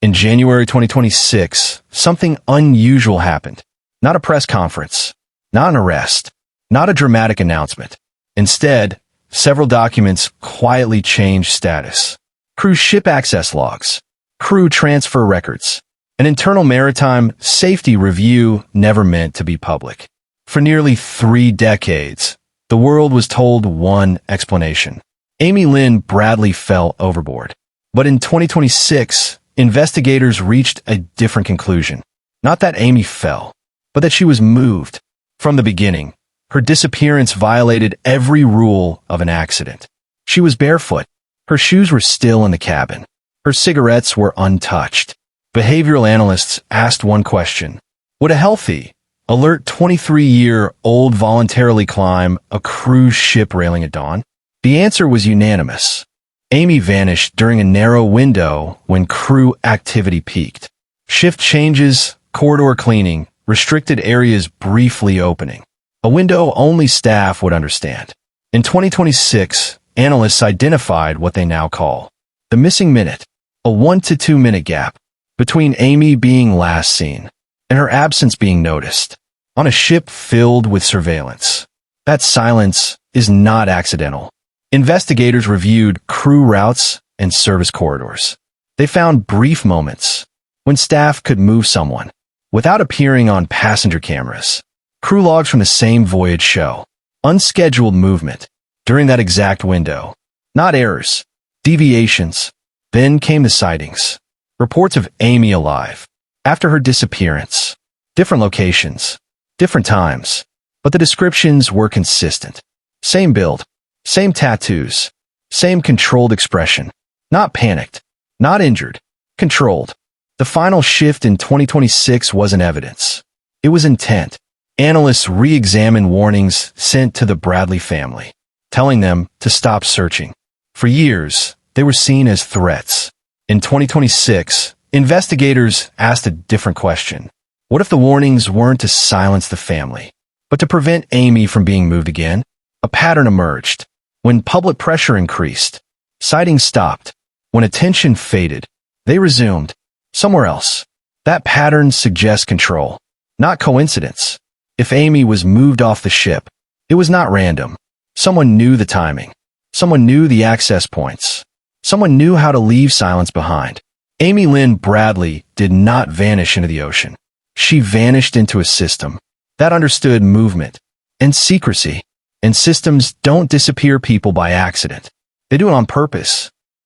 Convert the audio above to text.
In January 2026, something unusual happened. Not a press conference, not an arrest, not a dramatic announcement. Instead, several documents quietly changed status. Cruise ship access logs, crew transfer records, an internal maritime safety review never meant to be public. For nearly 3 decades, the world was told one explanation. Amy Lynn Bradley fell overboard. But in 2026, investigators reached a different conclusion. Not that Amy fell, but that she was moved. From the beginning, her disappearance violated every rule of an accident. She was barefoot. Her shoes were still in the cabin. Her cigarettes were untouched. Behavioral analysts asked one question. Would a healthy, alert 23-year-old voluntarily climb a cruise ship railing at dawn? The answer was unanimous. Amy vanished during a narrow window when crew activity peaked. Shift changes, corridor cleaning, restricted areas briefly opening. A window only staff would understand. In 2026, analysts identified what they now call the missing minute, a 1 to 2 minute gap between Amy being last seen and her absence being noticed on a ship filled with surveillance. That silence is not accidental. Investigators reviewed crew routes and service corridors. They found brief moments when staff could move someone without appearing on passenger cameras. Crew logs from the same voyage show unscheduled movement during that exact window. Not errors, deviations. Then came the sightings. Reports of Amy alive after her disappearance. Different locations, different times, but the descriptions were consistent. Same build, same tattoos, same controlled expression. Not panicked, not injured, controlled. The final shift in 2026 wasn't evidence. It was intent. Analysts re-examined warnings sent to the Bradley family, telling them to stop searching. For years, they were seen as threats. In 2026, investigators asked a different question. What if the warnings weren't to silence the family, but to prevent Amy from being moved again? A pattern emerged. When public pressure increased, sightings stopped. When attention faded, they resumed. Somewhere else. That pattern suggests control, not coincidence. If Amy was moved off the ship, it was not random. Someone knew the timing. Someone knew the access points. Someone knew how to leave silence behind. Amy Lynn Bradley did not vanish into the ocean. She vanished into a system that understood movement and secrecy. And systems don't disappear people by accident. They do it on purpose.